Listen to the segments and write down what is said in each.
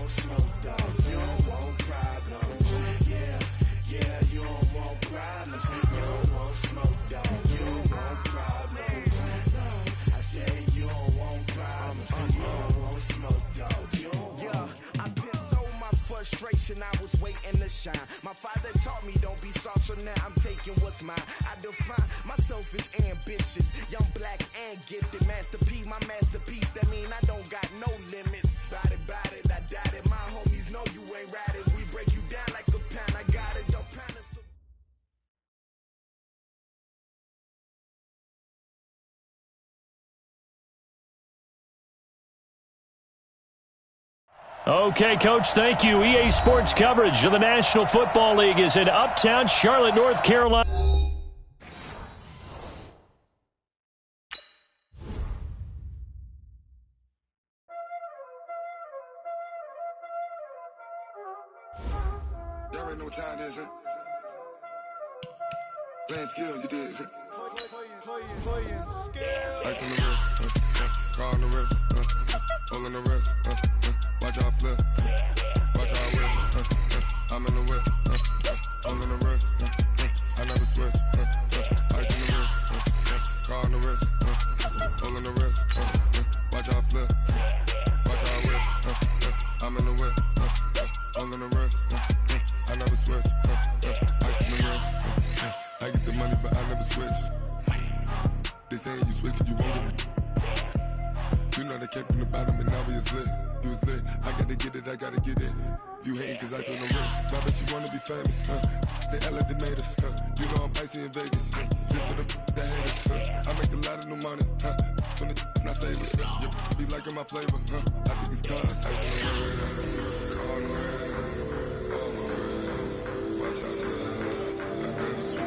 want smoke, dog. You don't want problems. Yeah, you don't want problems. You don't want smoke, dog. You don't want problems. No, I said you don't want problems. You don't want smoke, dog. You don't want. I been so my frustration, I was waiting to shine. My father taught me don't be soft, so now I'm taking what's mine. I define myself as ambitious, young, black, and gifted. Master P, my masterpiece. That mean I don't got no limits. Bout it, I doubt it. My homies know you ain't ratted. We break you down like a pound. I got it, don't panic. Okay, Coach, thank you. EA Sports coverage of the National Football League is in Uptown Charlotte, North Carolina. Y'all already know what time it is, huh? Playing skills, you did. Playing skills. Ice on the wrist, car on the wrist, hole on the wrist, watch out flip, watch out whip, I'm in the whip, hole in the wrist, I never switch, ice on the wrist, car on the wrist, hole in the wrist, watch out flip, watch out whip, I'm in the whip, hole in the wrist, I never switch, ice on the wrist, I get the money but I never switch. They saying you switch it, you won't get it. You know they came from the bottom and now we is lit. You was lit, I gotta get it, I gotta get it. You hating cause ice on the wrist. Why bet you wanna be famous, They act like they made us, You know I'm icy in Vegas, This for the that hate us, I make a lot of new money, When it's not savers, you be liking my flavor, I think it's cause ice on the wrist, on the wrist, on the wrist. Watch out for this, I never switch,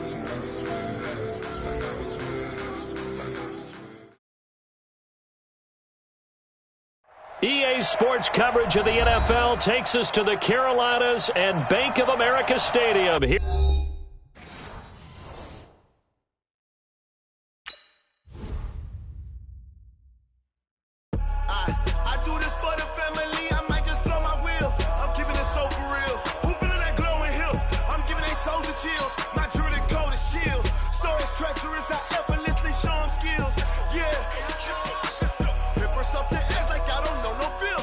I never switch, I never switch, I never switch. EA Sports coverage of the NFL takes us to the Carolinas and Bank of America Stadium. Here. I do this for the family, I might just blow my wheel. I'm keeping it so for real. Who feeling that glowing hill? I'm giving they souls the chills. My jewelry code is chill. Stories treacherous, I effortlessly show them skills. Yeah. Paper stuff the edge like I don't know no bill.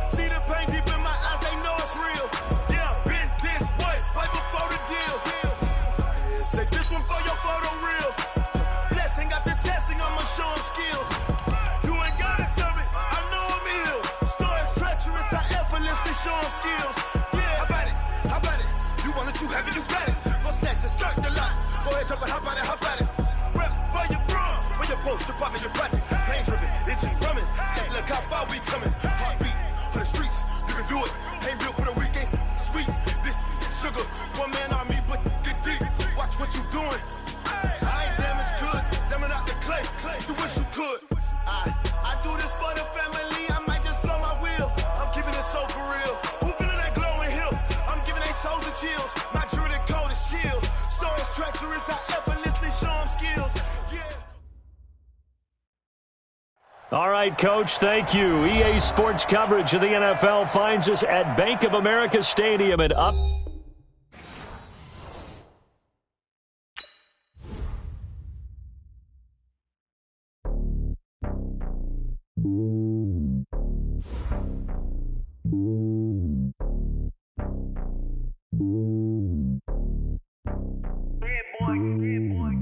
See the pain deep in my eyes, they know it's real. Yeah, been this way, right before the deal. Say this one for your photo reel. Blessing after testing, I'ma show them skills. You ain't gotta tell me, I know I'm ill. Stories treacherous, I effortlessly show them skills. Yeah, how about it? You want it, you have it, you got it. Go snatch it, skirt the lot. Go ahead, jump it, how about it? Rep for your bra, for your post, your poppin', your projects. Pain driven, itching, drumming. Hey, look how far we coming. Heartbeat on the streets, you can do it. Ain't built for the weekend, sweet. This sugar, one man army, but get deep. Watch what you doing. I ain't damaged goods, damn it out the clay. You wish you could. I do this for the family, I might just blow my wheel. I'm keeping it so for real. Who feeling that glowing hill? I'm giving they souls the chills. My jewelry code is chill. Stories treacherous, I effortlessly show them skills. Yeah. All right, Coach, thank you. EA Sports coverage of the NFL finds us at Bank of America Stadium and up.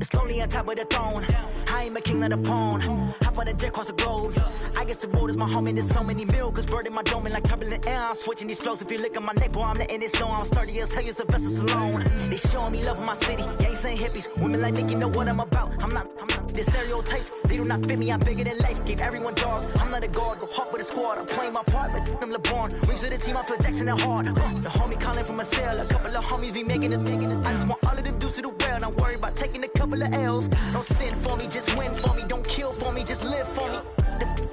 It's lonely on top of the throne. I ain't a king of the pawn. Hop on a jet across the globe. I guess the road is my home and there's so many milkers. Bird in my dome and like turbulent air. I'm switching these flows. If you look at my neck, boy, I'm letting it snow. I'm sturdy as hell as a vessel alone. They showing me love in my city. Gang saying hippies. Women like Nick, you know what I'm about. I'm not. The stereotypes, they do not fit me. I'm bigger than life. Gave everyone jobs. I'm not a guard. Go hard with a squad. I'm playing my part like them LeBron. Rings to the team. I feel Jackson and hard. The homie calling from a cell. A couple of homies be making it. I just want all of them dudes to the well. Not worry about taking a couple of L's. Don't sin for me, just win for me. Don't kill for me, just live for me.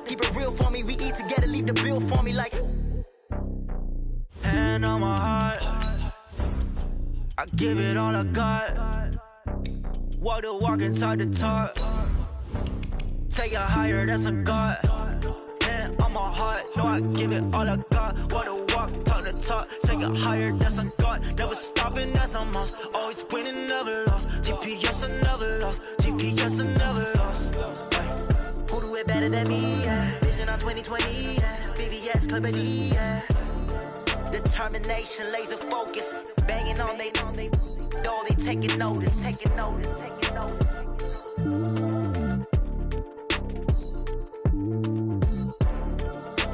Keep it real for me. We eat together, leave the bill for me like. Hand on my heart, I give it all I got. Walk the walk, inside the talk. Take it higher, that's a God. And on my heart. No, I give it all I got. What a walk, talk the talk. Take it higher, that's a God. Never stopping, that's a must. Always winning, never lost. GPS, I never lost. GPS, I never lost. Who do it better than me? Yeah. Vision on 2020. Yeah. VVS, Clarity. Yeah. Determination, laser focus. Banging on they know they taking notice. Taking notice. Taking notice.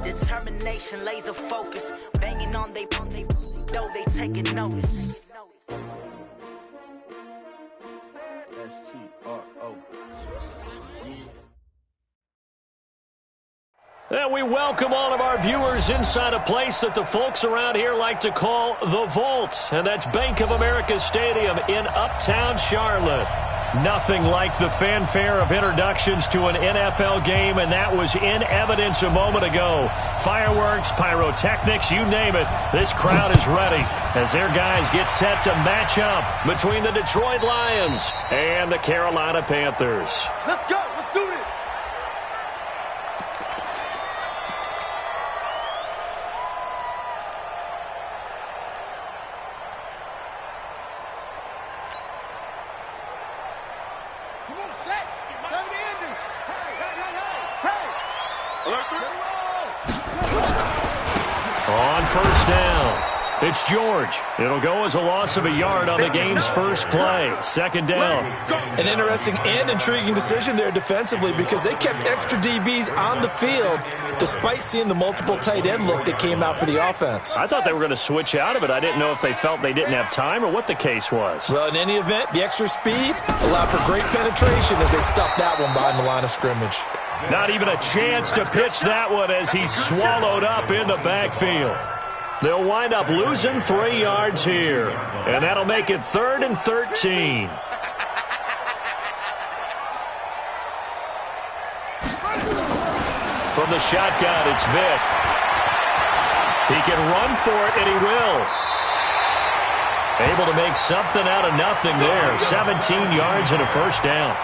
Determination, laser focus, banging on they know they taking notice. STRO. And we welcome all of our viewers inside a place that the folks around here like to call the Vault, and that's Bank of America Stadium in Uptown Charlotte. Nothing like the fanfare of introductions to an NFL game, and that was in evidence a moment ago. Fireworks, pyrotechnics, you name it. This crowd is ready as their guys get set to match up between the Detroit Lions and the Carolina Panthers. Let's go. Let's do this. Come on, set. Time to end this. Hey. Alert On first down, it's George. It'll go as a loss of a yard on the game's first play. Second down. An interesting and intriguing decision there defensively because they kept extra DBs on the field despite seeing the multiple tight end look that came out for the offense. I thought they were going to switch out of it. I didn't know if they felt they didn't have time or what the case was. Well, in any event, the extra speed allowed for great penetration as they stuffed that one behind the line of scrimmage. Not even a chance to pitch that one as he's swallowed up in the backfield. They'll wind up losing 3 yards here, and that'll make it 3rd and 13. From the shotgun, it's Vick. He can run for it, and he will. Able to make something out of nothing there. 17 yards and a first down.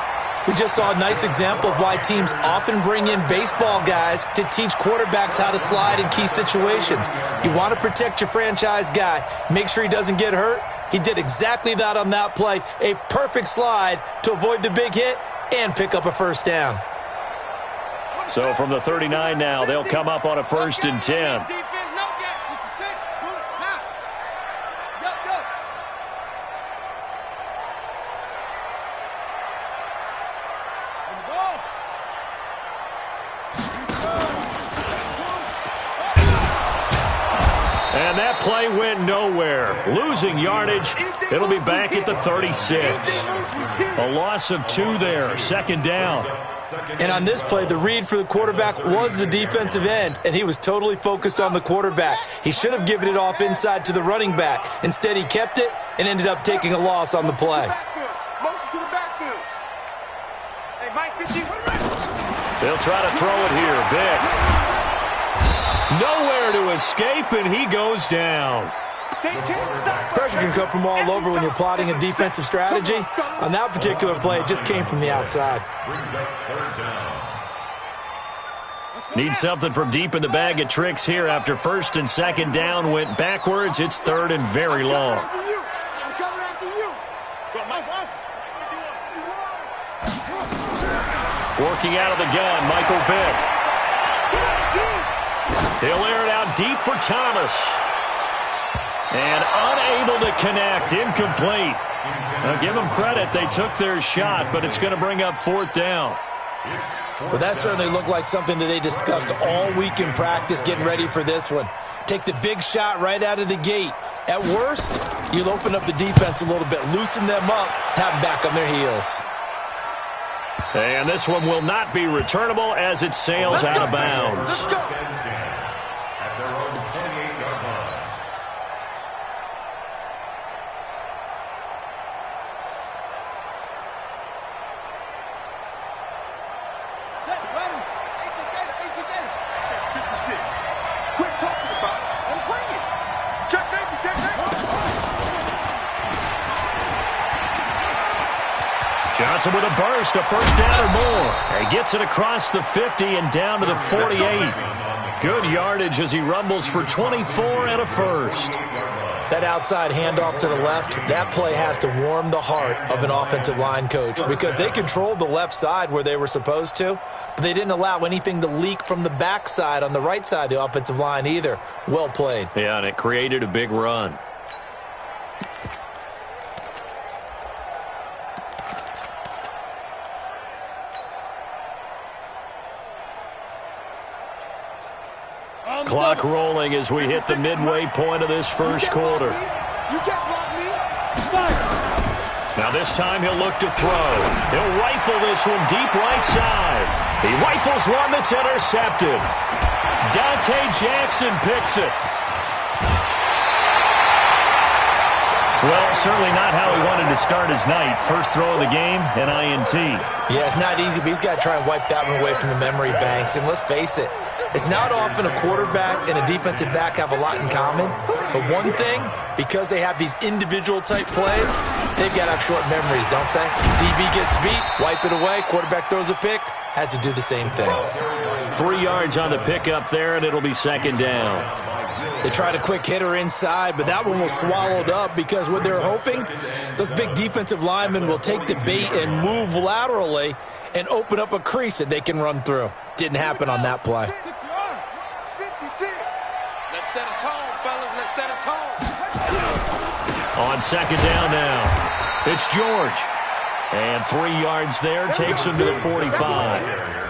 We just saw a nice example of why teams often bring in baseball guys to teach quarterbacks how to slide in key situations. You want to protect your franchise guy. Make sure he doesn't get hurt. He did exactly that on that play. A perfect slide to avoid the big hit and pick up a first down. So from the 39 now, they'll come up on a 1st and 10. And that play went nowhere. Losing yardage. It'll be back at the 36. A loss of 2 there. 2nd down. And on this play, the read for the quarterback was the defensive end, and he was totally focused on the quarterback. He should have given it off inside to the running back. Instead, he kept it and ended up taking a loss on the play. They'll try to throw it here. Vick. Nowhere to escape, and he goes down. Pressure can come from all over when you're plotting a defensive strategy. On that particular play, it just came from the outside. Need something from deep in the bag of tricks here after 1st and 2nd down went backwards. It's 3rd and very long. Working out of the gun, Michael Vick. He'll air it out deep for Thomas. And unable to connect, incomplete. Now give them credit, they took their shot, but it's going to bring up 4th down. Well, that certainly looked like something that they discussed all week in practice getting ready for this one. Take the big shot right out of the gate. At worst, you'll open up the defense a little bit, loosen them up, have them back on their heels. And this one will not be returnable as it sails out of bounds. Johnson with a burst, a first down or more. He gets it across the 50 and down to the 48. Good yardage as he rumbles for 24 and a first. That outside handoff to the left, that play has to warm the heart of an offensive line coach because they controlled the left side where they were supposed to, but they didn't allow anything to leak from the backside on the right side of the offensive line either. Well played. Yeah, and it created a big run. Clock rolling as we hit the midway point of this first quarter. Now this time he'll look to throw. He'll rifle this one deep right side. He rifles one that's intercepted. Dante Jackson picks it. Well, certainly not how he wanted to start his night. First throw of the game, an INT. Yeah, it's not easy, but he's got to try and wipe that one away from the memory banks. And let's face it, it's not often a quarterback and a defensive back have a lot in common. But one thing, because they have these individual type plays, they've got to have short memories, don't they? DB gets beat, wipe it away, quarterback throws a pick, has to do the same thing. 3 yards on the pickup there, and it'll be second down. They tried a quick hitter inside, but that one was swallowed up because what they're hoping, those big defensive linemen will take the bait and move laterally and open up a crease that they can run through. Didn't happen on that play. Let's set a tone, fellas. Let's set a tone. On second down now, it's George. And 3 yards there takes him to the 45.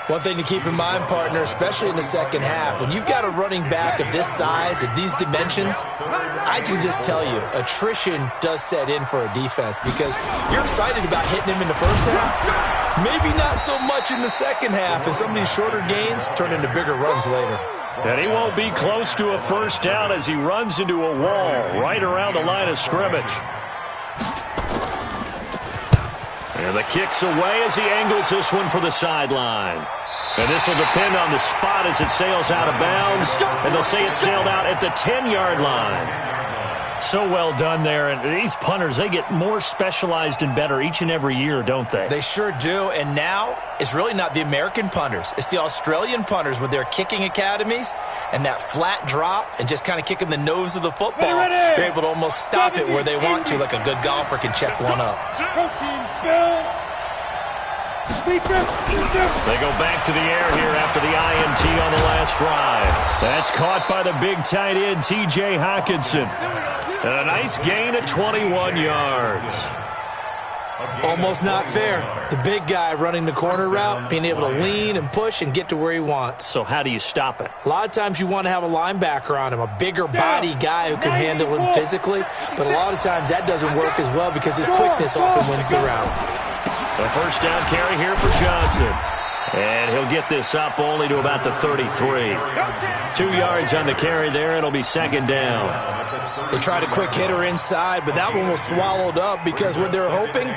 One thing to keep in mind, partner, especially in the second half, when you've got a running back of this size, of these dimensions, I can just tell you, attrition does set in for a defense because you're excited about hitting him in the first half, maybe not so much in the second half, and some of these shorter gains turn into bigger runs later. And he won't be close to a first down as he runs into a wall right around the line of scrimmage. And the kick's away as he angles this one for the sideline. And this will depend on the spot as it sails out of bounds. And they'll say it sailed out at the 10-yard line. So well done there. And these punters, they get more specialized and better each and every year, don't they? They sure do. And now it's really not the American punters. It's the Australian punters with their kicking academies and that flat drop and just kind of kicking the nose of the football. They're able to almost stop it where they want to, like a good golfer can check one up. They go back to the air here after the INT on the last drive. That's caught by the big tight end, T.J. Hockenson. And a nice gain at 21 yards. Almost not fair. The big guy running the corner route, being able to lean and push and get to where he wants. So how do you stop it? A lot of times you want to have a linebacker on him, a bigger body guy who can handle him physically. But a lot of times that doesn't work as well because his quickness often wins the route. A first down carry here for Johnson. And he'll get this up only to about the 33. 2 yards on the carry there. It'll be second down. They tried a quick hitter inside, but that one was swallowed up because what they're hoping,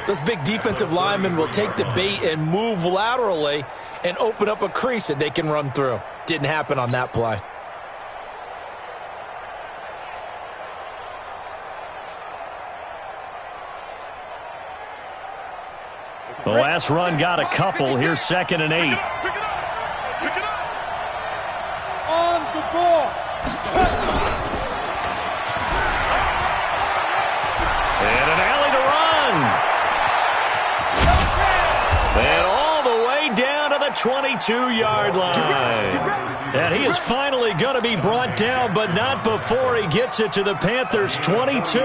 those big defensive linemen will take the bait and move laterally and open up a crease that they can run through. Didn't happen on that play. The last run got a couple. Here's 2nd and 8. On the ball. And an alley to run. And all the way down to the 22-yard line. And he is finally going to be brought down, but not before he gets it to the Panthers' 22.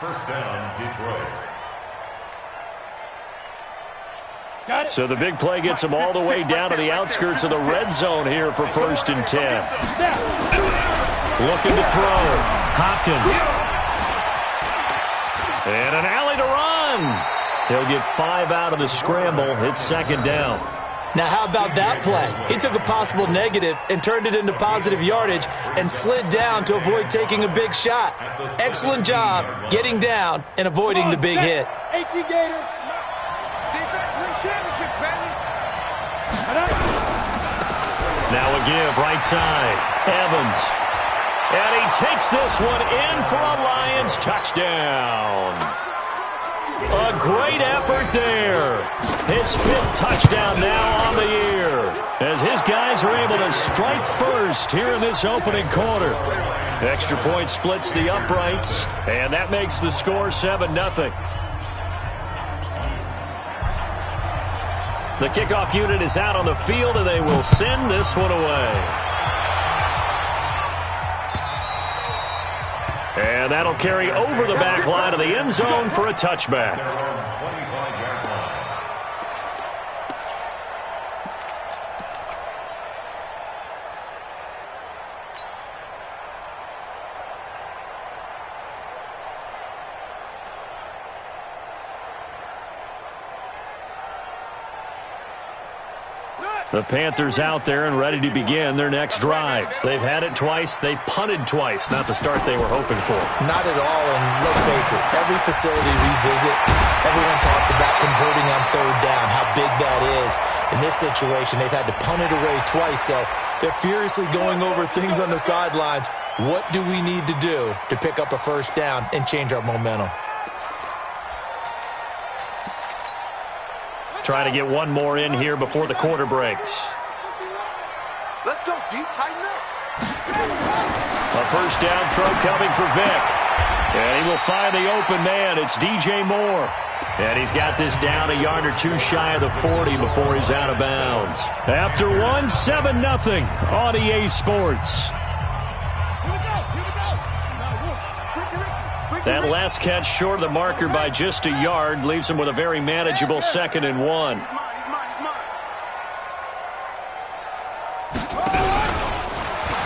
First down, Detroit. So the big play gets him all the way down to the outskirts of the red zone here for 1st and 10. Looking to throw. Hopkins. And an alley to run. He'll get 5 out of the scramble. It's 2nd down. Now, how about that play? He took a possible negative and turned it into positive yardage and slid down to avoid taking a big shot. Excellent job getting down and avoiding the big hit. Now a give, right side. Evans. And he takes this one in for a Lions touchdown. A great effort there. His 5th touchdown now on the year, as his guys are able to strike first here in this opening quarter. Extra point splits the uprights, and that makes the score 7-0. The kickoff unit is out on the field, and they will send this one away. And that'll carry over the back line of the end zone for a touchback. The Panthers out there and ready to begin their next drive. They've had it twice. They've punted twice. Not the start they were hoping for. Not at all, and let's face it, every facility we visit, everyone talks about converting on 3rd down, how big that is. In this situation, they've had to punt it away twice, so they're furiously going over things on the sidelines. What do we need to do to pick up a 1st down and change our momentum? Try to get one more in here before the quarter breaks. Let's go deep, tighten up. A 1st down throw coming for Vick. And he will find the open man. It's DJ Moore. And he's got this down a yard or 2 shy of the 40 before he's out of bounds. After one, 7-0 on EA Sports. That last catch short of the marker by just a yard leaves him with a very manageable 2nd and 1.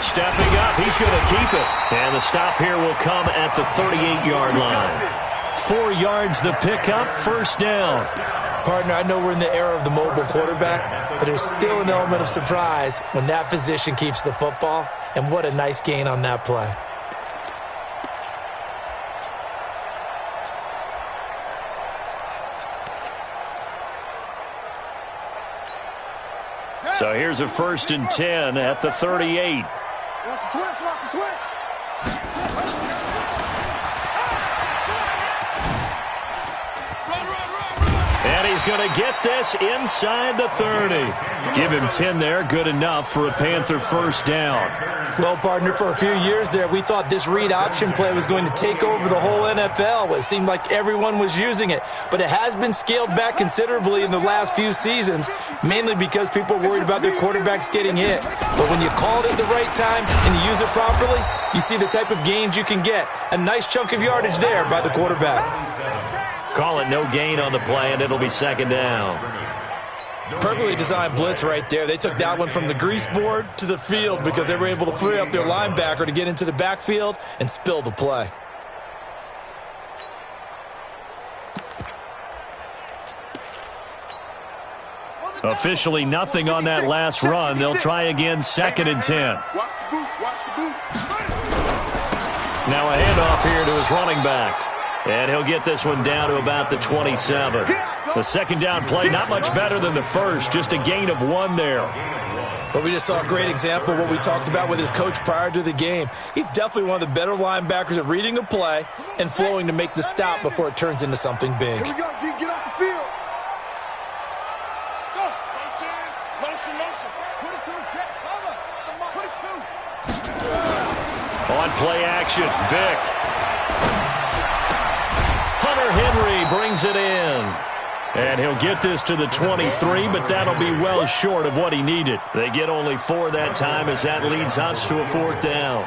Stepping up, he's going to keep it. And the stop here will come at the 38-yard line. 4 yards the pickup, 1st down. Partner, I know we're in the era of the mobile quarterback, but there's still an element of surprise when that position keeps the football. And what a nice gain on that play. So here's a 1st and 10 at the 38. Watch the twist, watch the twist. And he's going to get this inside the 30. Give him 10 there, good enough for a Panther 1st down. Well, partner, for a few years there, we thought this read option play was going to take over the whole NFL. It seemed like everyone was using it, but it has been scaled back considerably in the last few seasons, mainly because people are worried about their quarterbacks getting hit. But when you call it at the right time and you use it properly, you see the type of gains you can get. A nice chunk of yardage there by the quarterback. Call it no gain on the play, and it'll be 2nd down. Perfectly designed blitz right there. They took that one from the grease board to the field because they were able to free up their linebacker to get into the backfield and spill the play. Officially nothing on that last run. They'll try again, 2nd and 10. Watch the boot, watch the boot. Now a handoff here to his running back. And he'll get this one down to about the 27. The 2nd down play, not much better than the first, just a gain of 1 there. But we just saw a great example of what we talked about with his coach prior to the game. He's definitely one of the better linebackers at reading a play and flowing to make the stop before it turns into something big. Here we go, D, get off the field. Go. Motion, motion. Put it to jet cover. Put it to. On play action, Vick. Hunter Henry brings it in. And he'll get this to the 23, but that'll be well short of what he needed. They get only 4 that time as that leads us to a 4th down.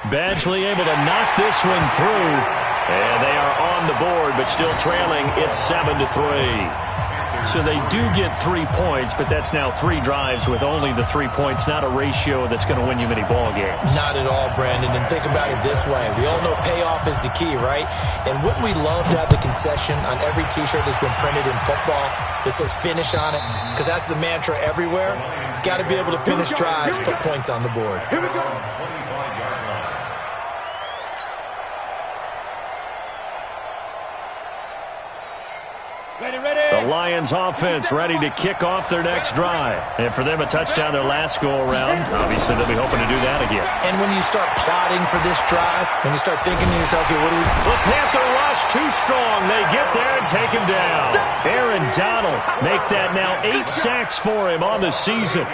Badgley able to knock this one through. And they are on the board, but still trailing. It's 7-3. So they do get 3 points, but that's now 3 drives with only the 3 points, not a ratio that's going to win you many ball games. Not at all, Brandon. And think about it this way. We all know payoff is the key, right? And wouldn't we love to have the concession on every T-shirt that's been printed in football that says finish on it? Because that's the mantra everywhere. Got to be able to finish drives, put points on the board. Here we go. The Lions offense ready to kick off their next drive. And for them, a touchdown their last go-around. Obviously, they'll be hoping to do that again. And when you start plotting for this drive, when you start thinking to yourself, okay, what do we... The Panther rush too strong. They get there and take him down. Aaron Donald make that now 8 sacks for him on the season.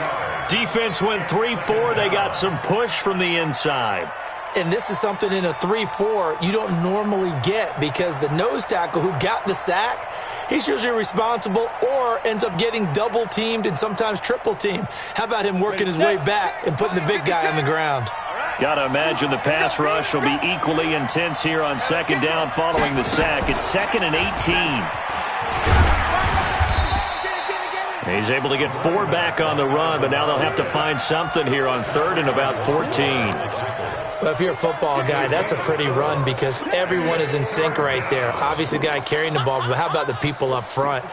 Defense went 3-4. They got some push from the inside. And this is something in a 3-4 you don't normally get because the nose tackle who got the sack, he's usually responsible or ends up getting double-teamed and sometimes triple-teamed. How about him working his way back and putting the big guy on the ground? Got to imagine the pass rush will be equally intense here on second down following the sack. It's 2nd and 18. He's able to get 4 back on the run, but now they'll have to find something here on 3rd and about 14. Well, if you're a football guy, that's a pretty run because everyone is in sync right there. Obviously, the guy carrying the ball, but how about the people up front?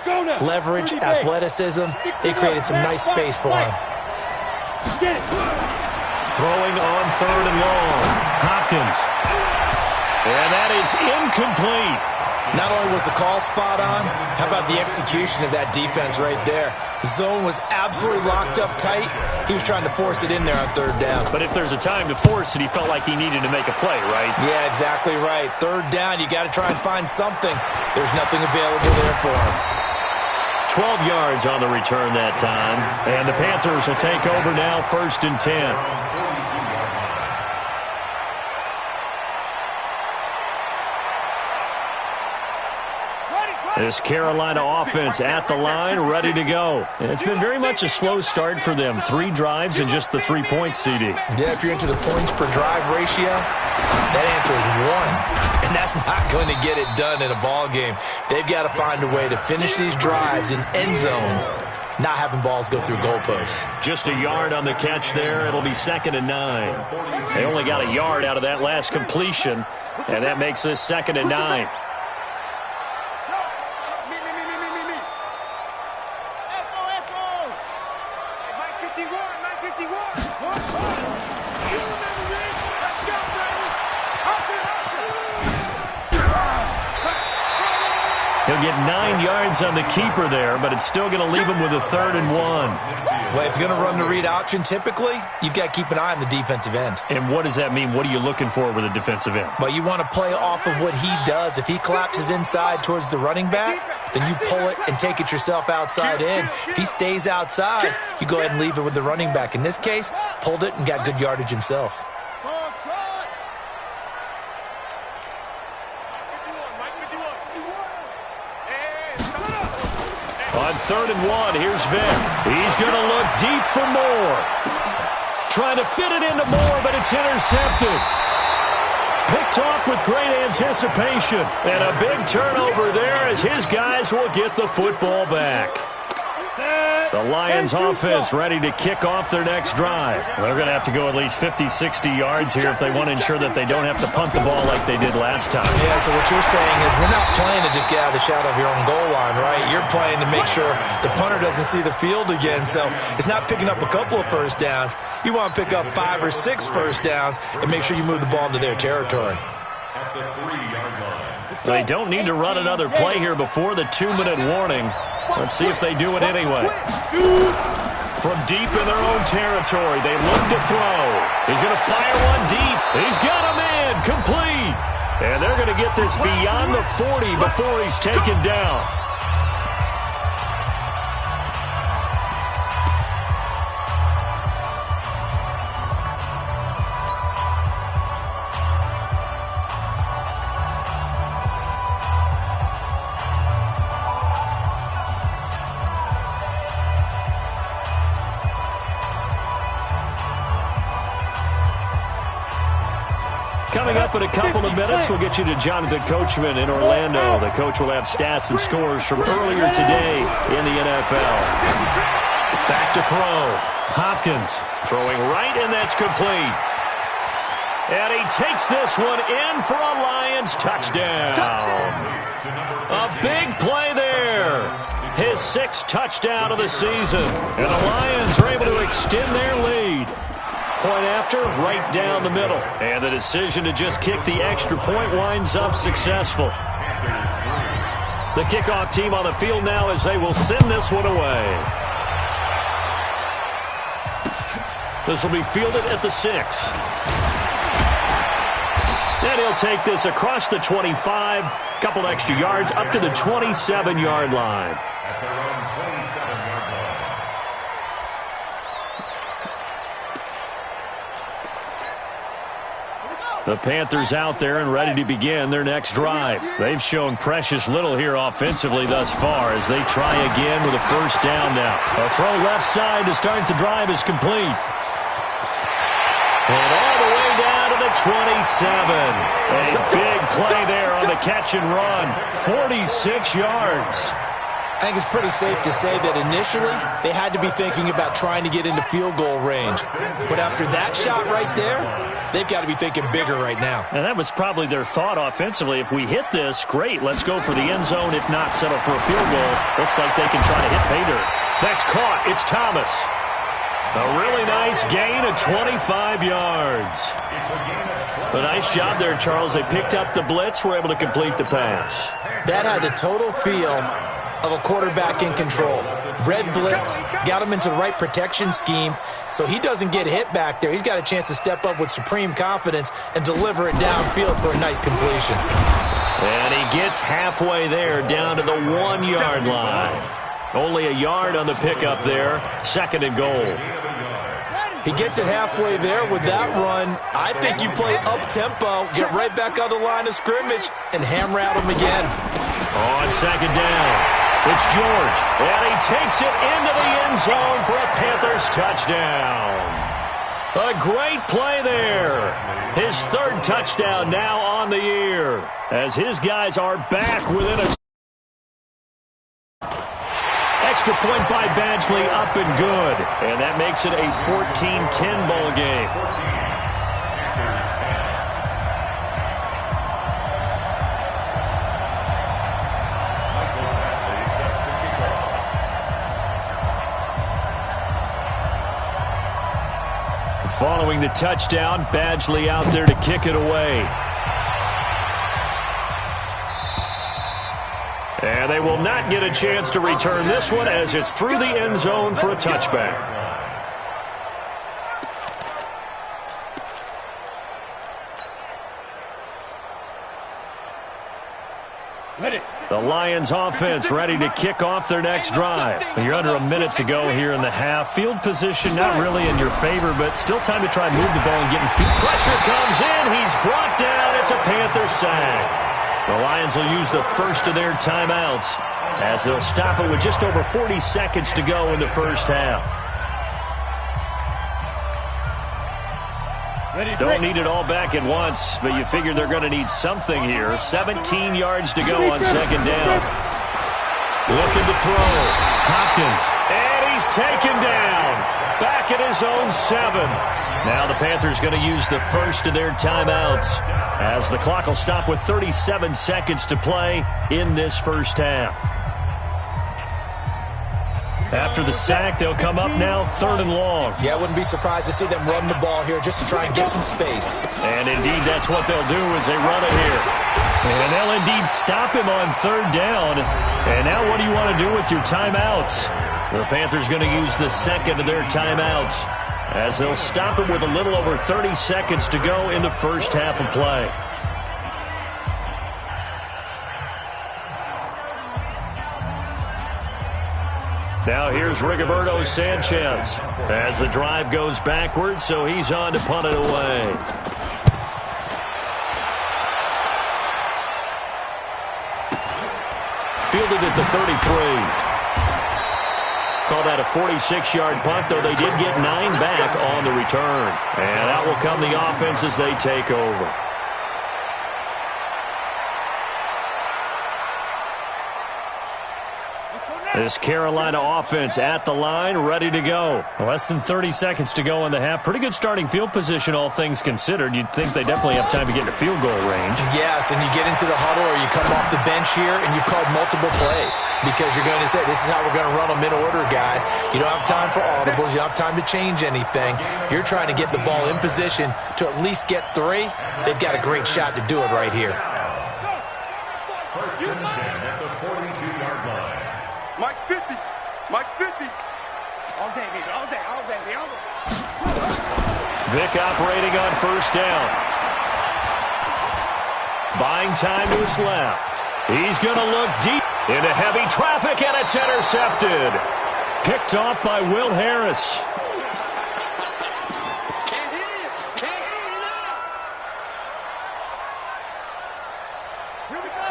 Leverage, athleticism, they created some nice space for him. Throwing on 3rd and long. Hopkins. And that is incomplete. Not only was the call spot on, how about the execution of that defense right there? The zone was absolutely locked up tight. He was trying to force it in there on 3rd down. But if there's a time to force it, he felt like he needed to make a play, right? Yeah, exactly right. 3rd down, you got to try and find something. There's nothing available there for him. 12 yards on the return that time. And the Panthers will take over now, 1st and 10. This Carolina offense at the line, ready to go. And it's been very much a slow start for them. 3 drives and just the 3 points, CD. Yeah, if you're into the points per drive ratio, that answer is 1. And that's not going to get it done in a ball game. They've got to find a way to finish these drives in end zones, not having balls go through goalposts. Just a yard on the catch there. It'll be 2nd and 9. They only got a yard out of that last completion, and that makes this 2nd and 9. He'll get 9 yards on the keeper there, but it's still going to leave him with a 3rd and 1. Well, if you're going to run the read option, typically, you've got to keep an eye on the defensive end. And what does that mean? What are you looking for with a defensive end? Well, you want to play off of what he does. If he collapses inside towards the running back, then you pull it and take it yourself outside in. If he stays outside, you go ahead and leave it with the running back. In this case, pulled it and got good yardage himself. On 3rd and 1, here's Vick. He's going to look deep for Moore. Trying to fit it into Moore, but it's intercepted. Picked off with great anticipation. And a big turnover there as his guys will get the football back. The Lions offense ready to kick off their next drive. They're going to have to go at least 50, 60 yards here if they want to ensure that they don't have to punt the ball like they did last time. Yeah, so what you're saying is we're not playing to just get out of the shadow of your own goal line, right? You're playing to make sure the punter doesn't see the field again. So it's not picking up a couple of first downs. You want to pick up 5 or 6 first downs and make sure you move the ball into their territory. They don't need to run another play here before the 2-minute warning. Let's see if they do it anyway. From deep in their own territory, they look to throw. He's going to fire one deep. He's got a man complete. And they're going to get this beyond the 40 before he's taken down. Coming up in a couple of minutes, we'll get you to Jonathan Coachman in Orlando. The coach will have stats and scores from earlier today in the NFL. Back to throw. Hopkins throwing right, and that's complete. And he takes this one in for a Lions touchdown. A big play there. His 6th touchdown of the season. And the Lions are able to extend their lead. Point after, right down the middle. And the decision to just kick the extra point winds up successful. The kickoff team on the field now as they will send this one away. This will be fielded at the 6. And he'll take this across the 25, couple extra yards up to the 27-yard line. The Panthers out there and ready to begin their next drive. They've shown precious little here offensively thus far as they try again with a first down now. A throw left side to start the drive is complete. And all the way down to the 27. A big play there on the catch and run. 46 yards. I think it's pretty safe to say that initially they had to be thinking about trying to get into field goal range. But after that shot right there, they've got to be thinking bigger right now. And that was probably their thought offensively. If we hit this, great, let's go for the end zone. If not, settle for a field goal. Looks like they can try to hit pay dirt. That's caught. It's Thomas. A really nice gain of 25 yards. A nice job there, Charles. They picked up the blitz, were able to complete the pass. That had the total feel of a quarterback in control. Red blitz, got him into the right protection scheme, so he doesn't get hit back there. He's got a chance to step up with supreme confidence and deliver it downfield for a nice completion. And he gets halfway there, down to the 1-yard line. Only a yard on the pickup there, 2nd and goal. He gets it halfway there with that run. I think you play up-tempo, get right back on the line of scrimmage, and hammer at him again. On 2nd down, it's George, and he takes it into the end zone for a Panthers touchdown. A great play there. His 3rd touchdown now on the year, as his guys are back within a... Extra point by Badgley, up and good. And that makes it a 14-10 ball game. Following the touchdown, Badgley out there to kick it away. And they will not get a chance to return this one as it's through the end zone for a touchback. The Lions offense ready to kick off their next drive. You're under a minute to go here in the half. Field position not really in your favor, but still time to try and move the ball and get in feet. Pressure comes in. He's brought down. It's a Panther sack. The Lions will use the first of their timeouts as they'll stop it with just over 40 seconds to go in the first half. Don't need it all back at once, but you figure they're going to need something here. 17 yards to go on 2nd down. Looking to throw. Hopkins. And he's taken down. Back at his own 7. Now the Panthers going to use the first of their timeouts as the clock will stop with 37 seconds to play in this first half. After the sack, they'll come up now 3rd and long. Yeah, I wouldn't be surprised to see them run the ball here just to try and get some space. And indeed, that's what they'll do as they run it here. And they'll indeed stop him on 3rd down. And now what do you want to do with your timeouts? The Panthers going to use the 2nd of their timeouts as they'll stop it with a little over 30 seconds to go in the first half of play. Now here's Rigoberto Sanchez as the drive goes backwards, so he's on to punt it away. Fielded at the 33. Call that a 46-yard punt, though they did get 9 back on the return. And out will come the offense as they take over. This Carolina offense at the line, ready to go. Less than 30 seconds to go in the half. Pretty good starting field position, all things considered. You'd think they definitely have time to get into field goal range. Yes, and you get into the huddle or you come off the bench here and you've called multiple plays because you're going to say, this is how we're going to run them in order, guys. You don't have time for audibles. You don't have time to change anything. You're trying to get the ball in position to at least get 3. They've got a great shot to do it right here. First and 10 at the 40. 50. Mike's 50. All day, baby. All day, all day, baby. All day. Vic operating on first down. Buying time to his left. He's going to look deep into heavy traffic, and it's intercepted. Picked off by Will Harris.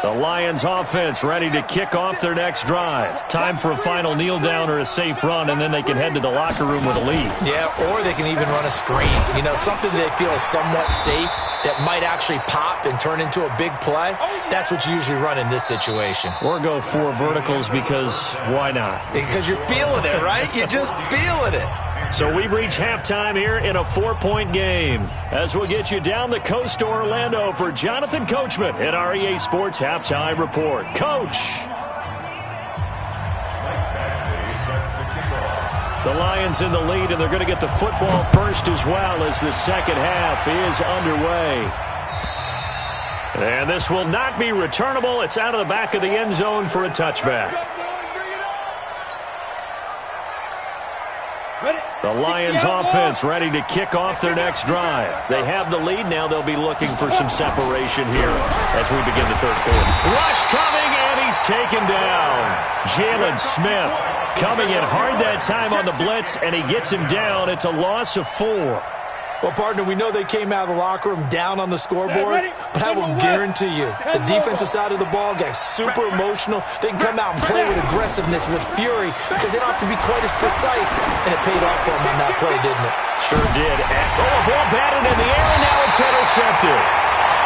The Lions offense ready to kick off their next drive. Time for a final kneel down or a safe run, and then they can head to the locker room with a lead. Yeah, or they can even run a screen. You know, something they feel is somewhat safe that might actually pop and turn into a big play. That's what you usually run in this situation. Or go 4 verticals because why not? Because you're feeling it, right? You're just feeling it. So we've reached halftime here in a 4-point game. As we'll get you down the coast to Orlando for Jonathan Coachman at our EA Sports Halftime Report. Coach! The Lions in the lead, and they're going to get the football first as well as the second half is underway. And this will not be returnable. It's out of the back of the end zone for a touchback. The Lions offense ready to kick off their next drive. They have the lead. Now they'll be looking for some separation here as we begin the third quarter. Rush coming, and he's taken down. Jalen Smith coming in hard that time on the blitz, and he gets him down. It's a loss of 4. Well, partner, we know they came out of the locker room down on the scoreboard, but I will guarantee you the defensive side of the ball got super emotional. They can come out and play with aggressiveness, with fury, because they don't have to be quite as precise, and it paid off for them on that play, didn't it? Sure did. Oh, a ball batted in the air, and now it's intercepted.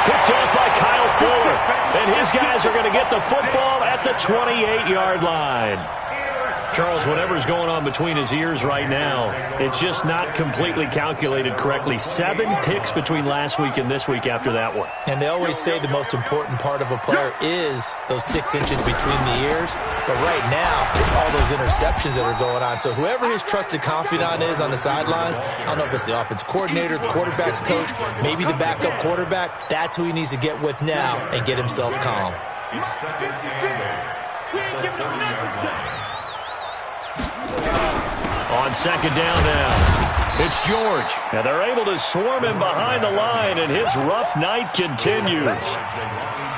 Picked off by Kyle Fuller, and his guys are going to get the football at the 28-yard line. Charles, whatever's going on between his ears right now, it's just not completely calculated correctly. 7 picks between last week and this week after that one. And they always say the most important part of a player is those 6 inches between the ears. But right now, it's all those interceptions that are going on. So whoever his trusted confidant is on the sidelines, I don't know if it's the offensive coordinator, the quarterback's coach, maybe the backup quarterback, that's who he needs to get with now and get himself calm. On second down now, it's George. And they're able to swarm him behind the line, and his rough night continues.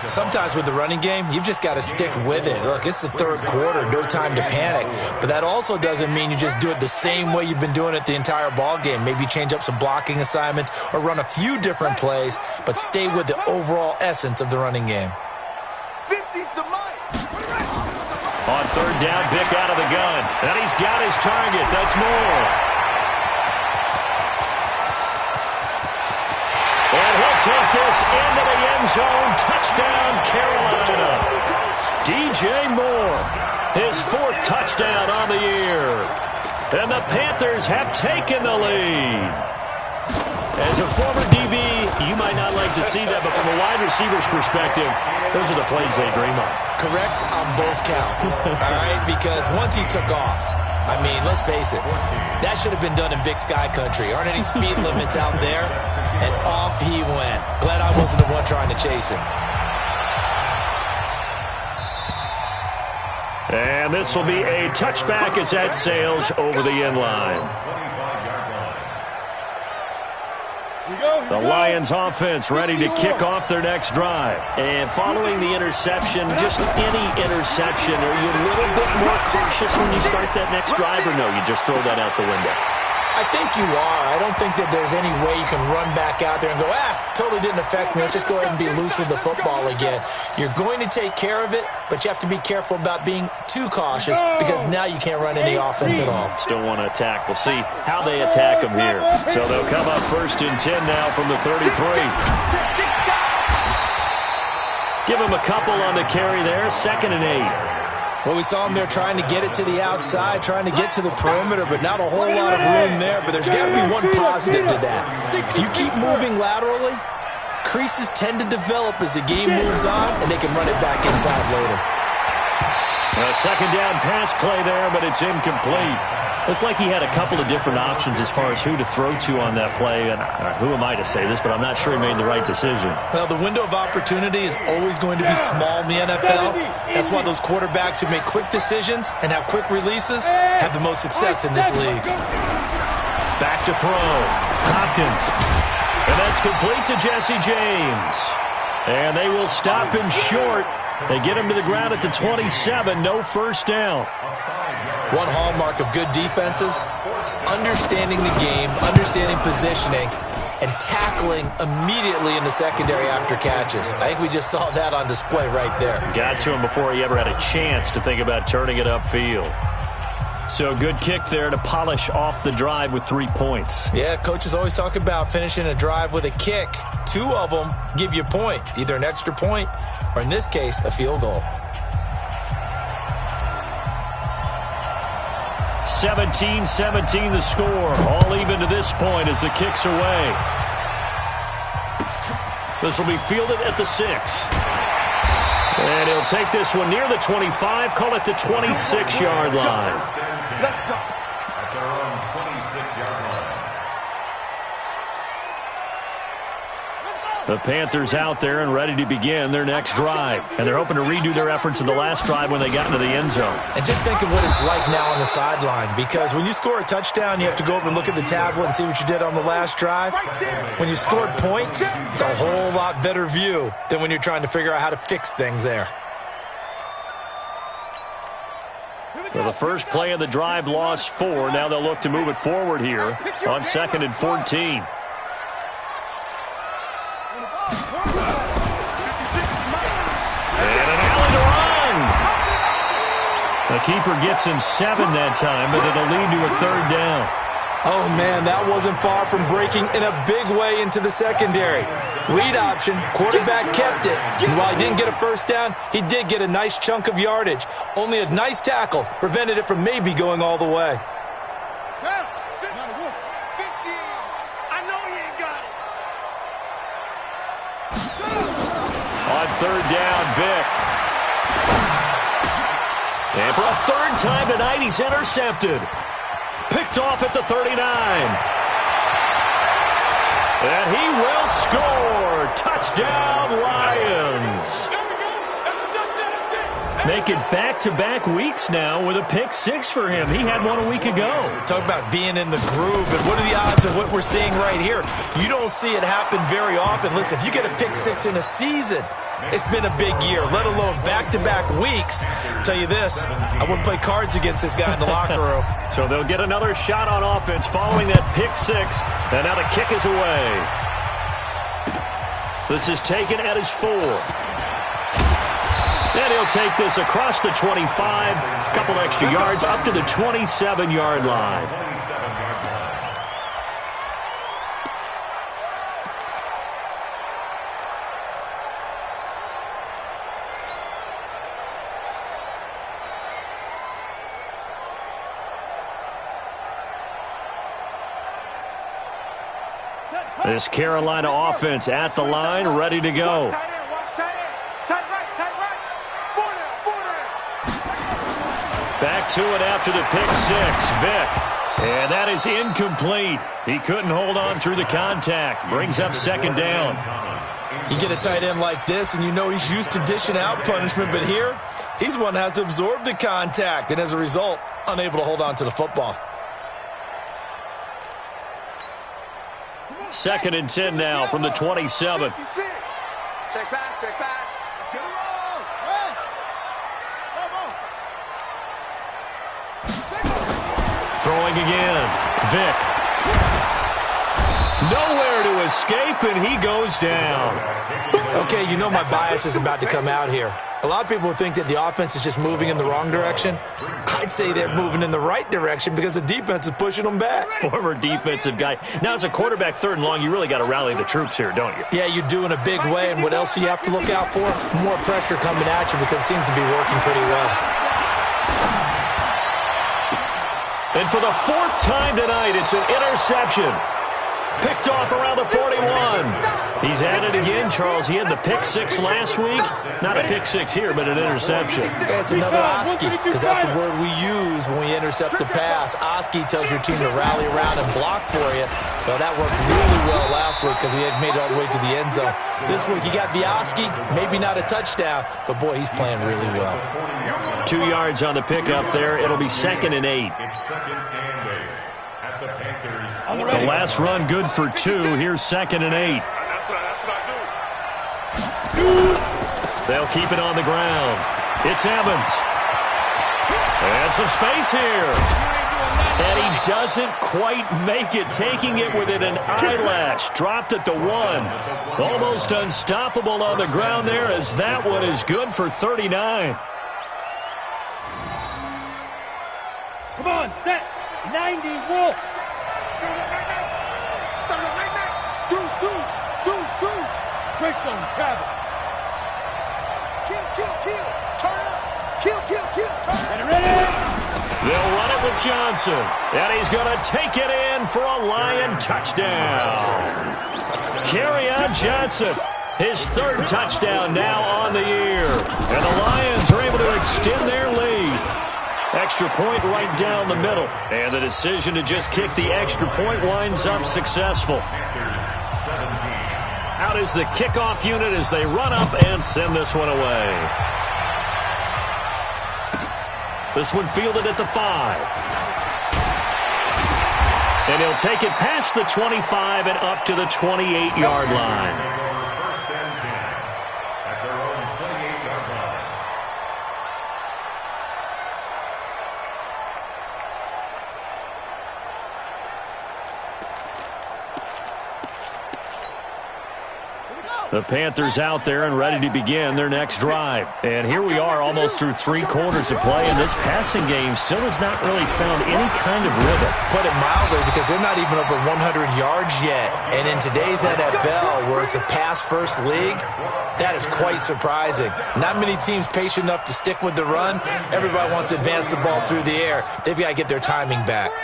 Sometimes with the running game, you've just got to stick with it. Look, it's the third quarter, no time to panic. But that also doesn't mean you just do it the same way you've been doing it the entire ball game. Maybe change up some blocking assignments or run a few different plays, but stay with the overall essence of the running game. 50's the mic. On third down, Vic out of the gun. And he's got his target. That's Moore. And he'll take this into the end zone. Touchdown, Carolina. DJ Moore, his 4th touchdown on the year. And the Panthers have taken the lead. As a former DB, you might not like to see that, but from a wide receiver's perspective, those are the plays they dream of. Correct on both counts, all right? Because once he took off, I mean, let's face it, that should have been done in Big Sky Country. Aren't any speed limits out there? And off he went. Glad I wasn't the one trying to chase him. And this will be a touchback as that sails over the end line. The Lions offense ready to kick off their next drive. And following the interception, just any interception, are you a little bit more cautious when you start that next drive, or no, you just throw that out the window? I think you are. I don't think that there's any way you can run back out there and go, totally didn't affect me. Let's just go ahead and be loose with the football again. You're going to take care of it, but you have to be careful about being too cautious because now you can't run any offense at all. Still want to attack. We'll see how they attack them here. So they'll come up 1st and 10 now from the 33. Give him a couple on the carry there. 2nd and 8. Well, we saw him there trying to get it to the outside, trying to get to the perimeter, but not a whole lot of room there. But there's got to be one positive to that. If you keep moving laterally, creases tend to develop as the game moves on, and they can run it back inside later. A 2nd down pass play there, but it's incomplete. Looked like he had a couple of different options as far as who to throw to on that play. And who am I to say this, but I'm not sure he made the right decision. Well, the window of opportunity is always going to be small in the NFL. That's why those quarterbacks who make quick decisions and have quick releases have the most success in this league. Back to throw. Hopkins. And that's complete to Jesse James. And they will stop him short. They get him to the ground at the 27. No first down. One hallmark of good defenses is understanding the game, understanding positioning, and tackling immediately in the secondary after catches. I think we just saw that on display right there. Got to him before he ever had a chance to think about turning it upfield. So good kick there to polish off the drive with 3 points. Yeah, coaches always talk about finishing a drive with a kick. 2 of them give you points, either an extra point or, in this case, a field goal. 17-17 the score. All even to this point as the kick's away. This will be fielded at the 6. And he'll take this one near the 25, call it the 26-yard line. Let's go. At their own 26-yard line. The Panthers out there and ready to begin their next drive. And they're hoping to redo their efforts in the last drive when they got into the end zone. And just think of what it's like now on the sideline, because when you score a touchdown, you have to go over and look at the tablet and see what you did on the last drive. When you scored points, it's a whole lot better view than when you're trying to figure out how to fix things there. So the first play of the drive lost 4. Now they'll look to move it forward here on 2nd and 14. And an alley to run. The keeper gets him 7 that time, but it'll lead to a 3rd down. Oh, man, that wasn't far from breaking in a big way into the secondary. Read option, quarterback kept it. And while he didn't get a first down, he did get a nice chunk of yardage. Only a nice tackle prevented it from maybe going all the way. I know he ain't got it. On 3rd down, Vick. And for a 3rd time tonight, he's intercepted. Picked off at the 39. And he will score. Touchdown, Lions. Make it back-to-back weeks now with a pick 6 for him. He had one a week ago. Talk about being in the groove, and what are the odds of what we're seeing right here? You don't see it happen very often. Listen, if you get a pick 6 in a season, it's been a big year, let alone back-to-back weeks. I'll tell you this, I wouldn't play cards against this guy in the locker room. So they'll get another shot on offense following that pick 6, and now the kick is away. This is taken at his 4. And he'll take this across the 25, a couple extra yards up to the 27-yard line. This Carolina offense at the line, ready to go. Back to it after the pick 6, Vick. And that is incomplete. He couldn't hold on through the contact. Brings up 2nd down. You get a tight end like this, and you know he's used to dishing out punishment, but here, he's one that has to absorb the contact, and as a result, unable to hold on to the football. 2nd and 10 now from the 27. Check back, check back. Throwing again. Vick. Nowhere to escape, and he goes down. Okay, you know my bias is about to come out here. A lot of people think that the offense is just moving in the wrong direction. I'd say they're moving in the right direction because the defense is pushing them back. Former defensive guy. Now, as a quarterback 3rd and long, you really got to rally the troops here, don't you? Yeah, you do in a big way, and what else do you have to look out for? More pressure coming at you because it seems to be working pretty well. And for the 4th time tonight, it's an interception. Picked off around the 41. He's at it again, Charles. He had the pick six last week. Not a pick six here, but an interception. Yeah, it's another Oski, because that's the word we use when we intercept a pass. Oski tells your team to rally around and block for you. Well, that worked really well last week because he had made it all the way to the end zone. This week, he got the Oski, maybe not a touchdown, but, boy, he's playing really well. 2 yards on the pickup there. It'll be 2nd and 8. The last run good for 2. Here's 2nd and 8. They'll keep it on the ground. It's Evans. And some space here. And he doesn't quite make it, taking it within an eyelash. Dropped at the 1. Almost unstoppable on the ground there, as that one is good for 39. Come on, set. 90 Wolf. Deuce. Greystone travel. Kill. Turn up. Kill. Turn. Ready. They'll run it with Johnson. And he's going to take it in for a Lion touchdown. Kerryon Johnson, his 3rd touchdown now on the year. And the Lions are able to extend their lead. Extra point right down the middle. And the decision to just kick the extra point winds up successful. Out is the kickoff unit as they run up and send this one away. This one fielded at the 5. And he'll take it past the 25 and up to the 28-yard line. First and 10 at their own 28-yard line. The Panthers out there and ready to begin their next drive. And here we are almost through 3 quarters of play, and this passing game still has not really found any kind of rhythm. Put it mildly, because they're not even over 100 yards yet. And in today's NFL, where it's a pass-first league, that is quite surprising. Not many teams patient enough to stick with the run. Everybody wants to advance the ball through the air. They've got to get their timing back.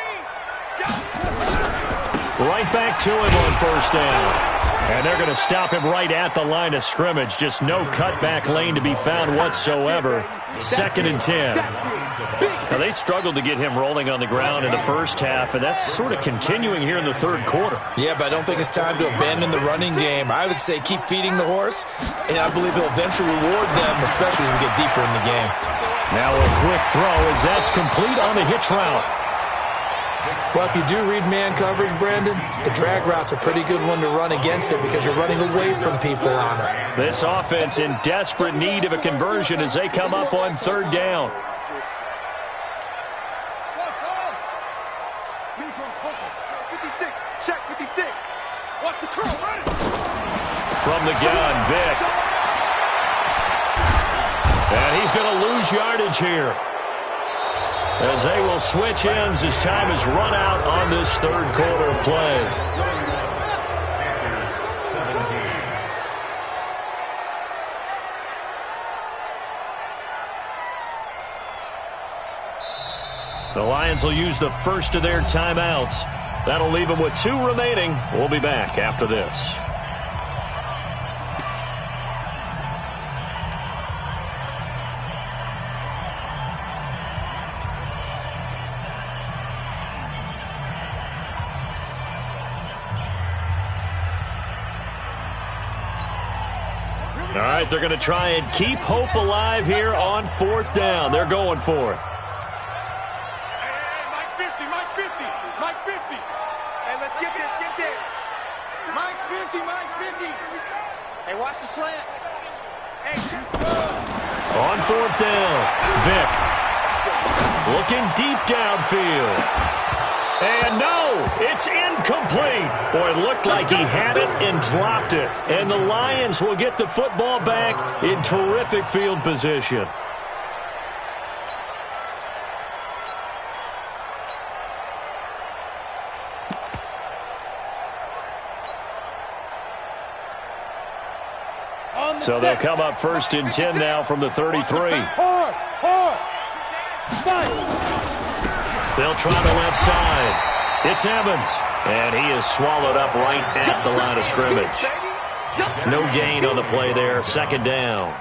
Right back to him on 1st down. And they're going to stop him right at the line of scrimmage. Just no cutback lane to be found whatsoever. 2nd and 10. Now, they struggled to get him rolling on the ground in the first half, and that's sort of continuing here in the 3rd quarter. Yeah, but I don't think it's time to abandon the running game. I would say keep feeding the horse, and I believe he'll eventually reward them, especially as we get deeper in the game. Now a quick throw as that's complete on the hitch route. Well, if you do read man coverage, Brandon, the drag route's a pretty good one to run against it because you're running away from people on it. This offense in desperate need of a conversion as they come up on 3rd down. From the gun, Vic. And he's going to lose yardage here, as they will switch ends as time is run out on this 3rd quarter of play. The Lions will use the first of their timeouts. That'll leave them with 2 remaining. We'll be back after this. All right, they're going to try and keep hope alive here on 4th down. They're going for it. Hey, Mike 50. Hey, let's get this. Mike's 50. Hey, watch the slant. Hey, on 4th down, Vic looking deep downfield. And no, it's incomplete. Boy, it looked like he had it and dropped it. And the Lions will get the football back in terrific field position. So they'll come up 1st and 10 now from the 33. Hard. They'll try the left side. It's Evans, and he is swallowed up right at the line of scrimmage. No gain on the play there. Second down.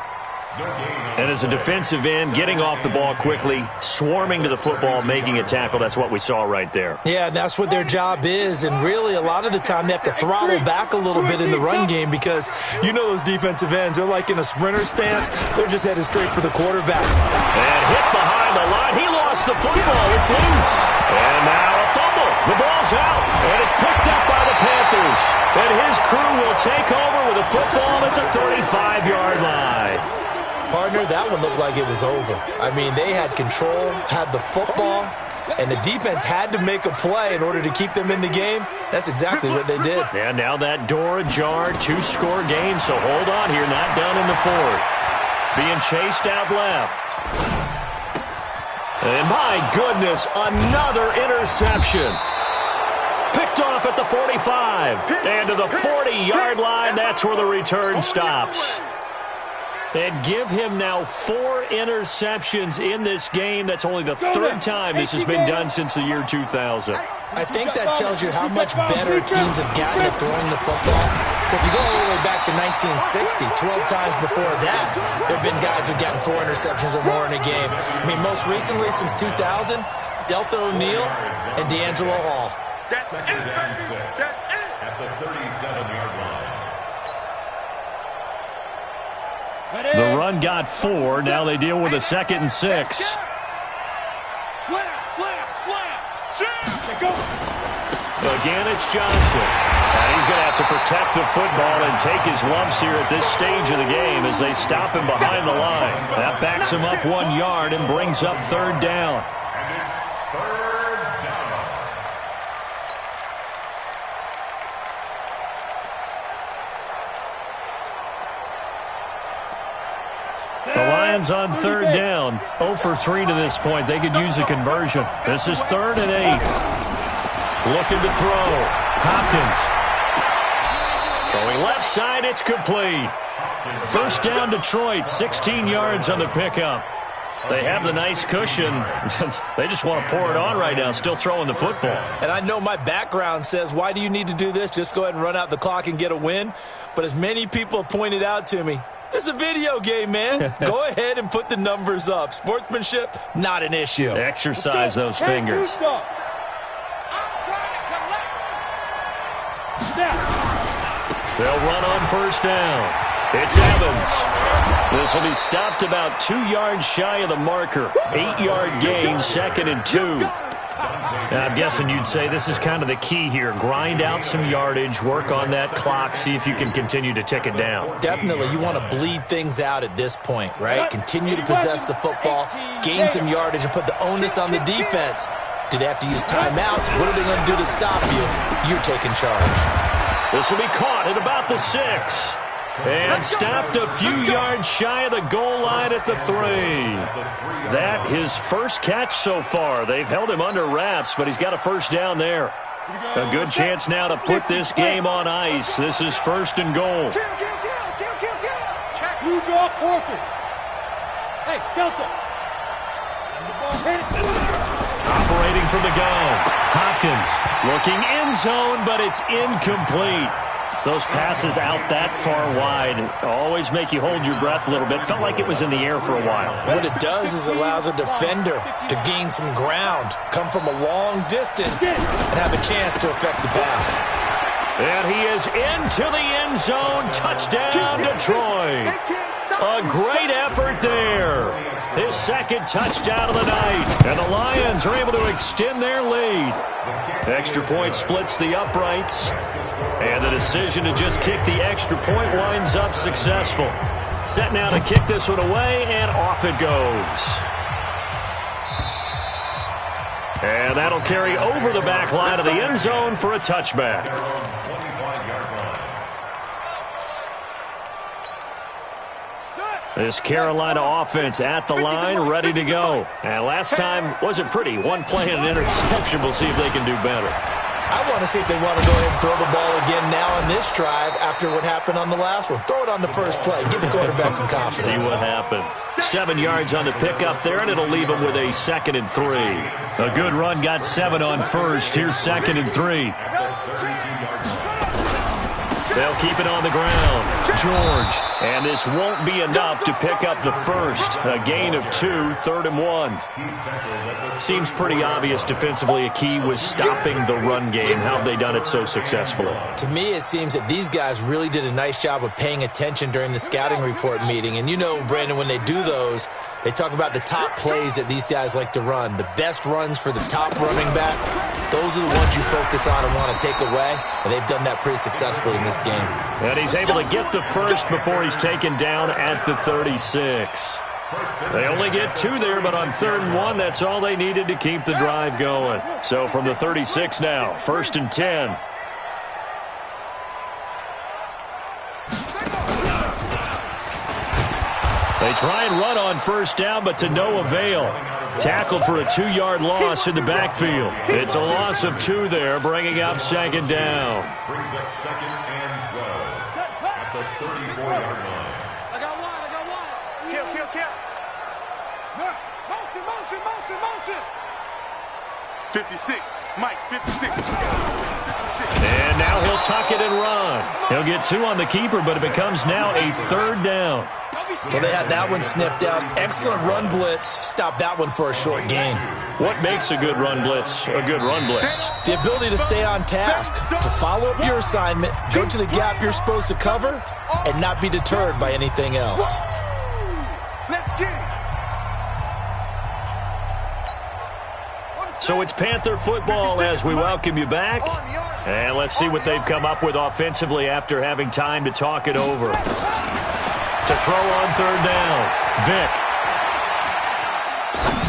And as a defensive end, getting off the ball quickly, swarming to the football, making a tackle, that's what we saw right there. Yeah, that's what their job is. And really, a lot of the time, they have to throttle back a little bit in the run game because you know those defensive ends, they're like in a sprinter stance. They're just headed straight for the quarterback. And hit behind the line. He lost the football. It's loose. And now a fumble. The ball's out. And it's picked up by the Panthers. And his crew will take over with a football at the 35-yard line. Partner, that one looked like it was over. I mean, they had control, had the football, and the defense had to make a play in order to keep them in the game. That's exactly what they did. And now that door ajar, 2-score game, so hold on here, not done in the fourth. Being chased out left. And my goodness, another interception. Picked off at the 45. And to the 40-yard line, that's where the return stops. And give him now 4 interceptions in this game. That's only the 3rd time this has been done since the year 2000. I think that tells you how much better teams have gotten at throwing the football. If you go all the way back to 1960, 12 times before that, there have been guys who've gotten 4 interceptions or more in a game. I mean, most recently since 2000, Delta O'Neal and D'Angelo Hall. Second and 6 at the 37-yard line. The run got 4. Now they deal with a 2nd and 6. Slam. Again, it's Johnson. And he's going to have to protect the football and take his lumps here at this stage of the game as they stop him behind the line. That backs him up 1 yard and brings up 3rd down. And it's 3rd down. The Lions on 3rd down. 0 for 3 to this point. They could use a conversion. This is 3rd and 8. Looking to throw. Hopkins. Throwing left side. It's complete. First down Detroit. 16 yards on the pickup. They have the nice cushion. They just want to pour it on right now, still throwing the football. And I know my background says, why do you need to do this? Just go ahead and run out the clock and get a win. But as many people pointed out to me, this is a video game, man. Go ahead and put the numbers up. Sportsmanship, not an issue. Exercise those fingers. They'll run on first down. It's Evans. This will be stopped about 2 yards shy of the marker. 8-yard gain, 2nd and 2. I'm guessing you'd say this is kind of the key here. Grind out some yardage, work on that clock, see if you can continue to tick it down. Definitely. You want to bleed things out at this point, right? Continue to possess the football, gain some yardage, and put the onus on the defense. Do they have to use timeouts? What are they going to do to stop you? You're taking charge. This will be caught at about the 6. And stopped a few yards shy of the goal line at the 3. That his first catch so far. They've held him under wraps, but he's got a first down there. A good chance now to put this game on ice. This is 1st and goal. Check. You draw forfeit. Hey, Delta. Operating from the gun. Hopkins looking end zone, but it's incomplete. Those passes out that far wide always make you hold your breath a little bit. Felt like it was in the air for a while. What it does is allows a defender to gain some ground, come from a long distance, and have a chance to affect the pass. And he is into the end zone. Touchdown, Detroit. A great effort there. His 2nd touchdown of the night. And the Lions are able to extend their lead. Extra point splits the uprights. And the decision to just kick the extra point winds up successful. Set now to kick this one away, and off it goes. And that'll carry over the back line of the end zone for a touchback. This Carolina offense at the line, ready to go. And last time wasn't pretty. One play and an interception. We'll see if they can do better. I want to see if they want to go ahead and throw the ball again now on this drive after what happened on the last one. Throw it on the first play. Give the quarterback some confidence. See what happens. 7 yards on the pickup there, and it'll leave him with a 2nd and 3. A good run got 7 on first. Here's 2nd and 3. They'll keep it on the ground. George. And this won't be enough to pick up the first. A gain of 2, 3rd and 1. Seems pretty obvious defensively a key was stopping the run game. How have they done it so successfully? To me, it seems that these guys really did a nice job of paying attention during the scouting report meeting. And you know, Brandon, when they do those, they talk about the top plays that these guys like to run. The best runs for the top running back, those are the ones you focus on and want to take away. And they've done that pretty successfully in this game. And he's able to get the first before he's taken down at the 36. They only get 2 there, but on 3rd and 1, that's all they needed to keep the drive going. So from the 36 now, 1st and 10. They try and run on 1st down, but to no avail. Tackled for a 2-yard loss in the backfield. It's a loss of 2 there, bringing up 2nd down. Brings up 2nd and 12 at the 34-yard line. I got one. Kill. Motion. 56. Mike, 56. 56. And now he'll tuck it and run. He'll get 2 on the keeper, but it becomes now a 3rd down. Well, they had that one sniffed out. Excellent run blitz. Stop that one for a short gain. What makes a good run blitz a good run blitz? The ability to stay on task, to follow up your assignment, go to the gap you're supposed to cover, and not be deterred by anything else. Let's get it. So it's Panther football as we welcome you back. And let's see what they've come up with offensively after having time to talk it over. To throw on 3rd down, Vick.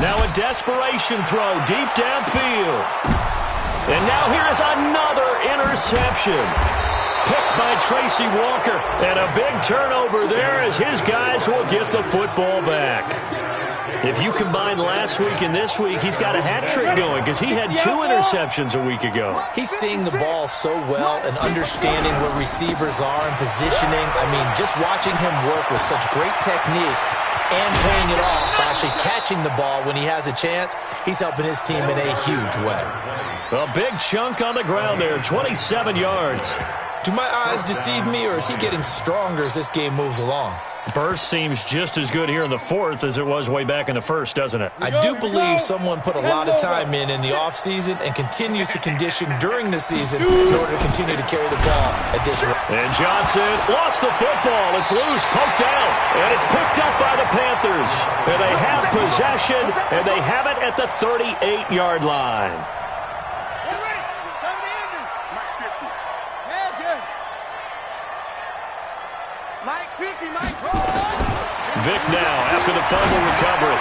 Now a desperation throw deep downfield. And now here's another interception. Picked by Tracy Walker. And a big turnover there as his guys will get the football back. If you combine last week and this week, he's got a hat trick going because he had 2 interceptions a week ago. He's seeing the ball so well and understanding where receivers are and positioning. I mean, just watching him work with such great technique and paying it off by actually catching the ball when he has a chance, he's helping his team in a huge way. A big chunk on the ground there, 27 yards. Do my eyes deceive me, or is he getting stronger as this game moves along? Burst seems just as good here in the 4th as it was way back in the 1st, doesn't it? I do believe someone put a lot of time in the offseason and continues to condition during the season in order to continue to carry the ball at this rate. And Johnson lost the football. It's loose, poked out, and it's picked up by the Panthers. And they have possession, and they have it at the 38-yard line. Mike 50, Mike. Vick now after the fumble recovery.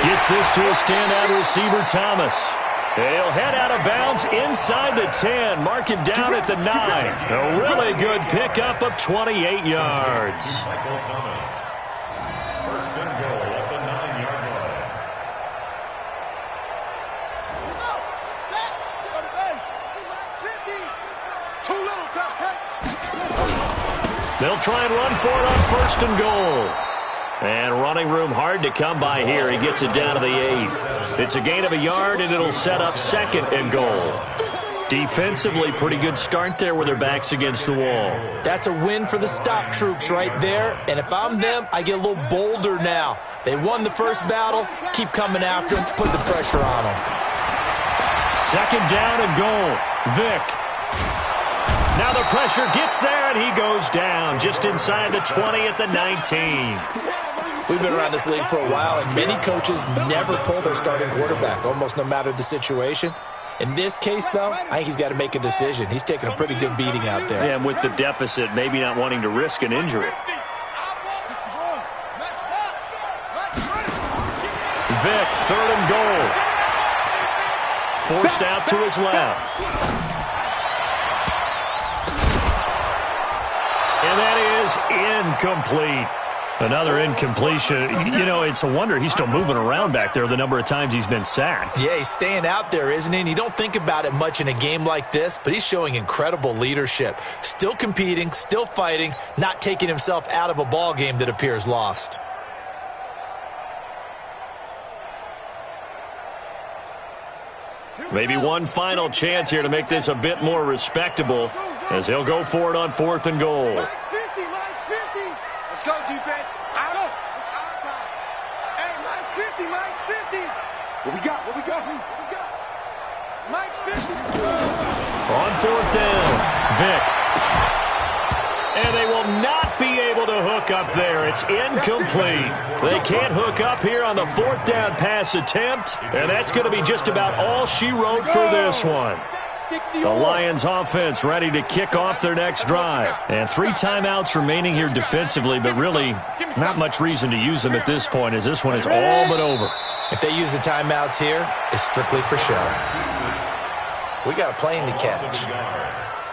Gets this to a standout receiver, Thomas. He'll head out of bounds inside the 10. Mark him down at the 9. A really good pickup of 28 yards. Michael Thomas. 1st and goal at the 9-yard line. Set. Go to base. 50. Too little, cut. They'll try and run for it on 1st and goal. And running room hard to come by here. He gets it down to the 8. It's a gain of a yard, and it'll set up 2nd and goal. Defensively, pretty good start there with their backs against the wall. That's a win for the stop troops right there. And if I'm them, I get a little bolder now. They won the first battle. Keep coming after them. Put the pressure on them. 2nd down and goal. Vick. Now the pressure gets there, and he goes down just inside the 20 at the 19. We've been around this league for a while, and many coaches never pull their starting quarterback, almost no matter the situation. In this case, though, I think he's got to make a decision. He's taking a pretty good beating out there. Yeah, and with the deficit, maybe not wanting to risk an injury. Vick, 3rd and goal. Forced out to his left. And that is incomplete. Another incompletion. You know, it's a wonder he's still moving around back there the number of times he's been sacked. Yeah, he's staying out there, isn't he? And you don't think about it much in a game like this, but he's showing incredible leadership. Still competing, still fighting, not taking himself out of a ball game that appears lost. Maybe one final chance here to make this a bit more respectable. as he'll go for it on 4th and goal. Mike's 50, Mike's 50. Let's go, defense. Out of. It's our time. Hey, Mike's 50, Mike's 50. What we got? What we got? What we got? Mike's 50. On 4th down, Vic. And they will not be able to hook up there. It's incomplete. They can't hook up here on the 4th down pass attempt, and that's going to be just about all she wrote for this one. The Lions offense ready to kick off their next drive. And 3 timeouts remaining here defensively, but really not much reason to use them at this point, as this one is all but over. If they use the timeouts here, it's strictly for show. We got a plane to catch.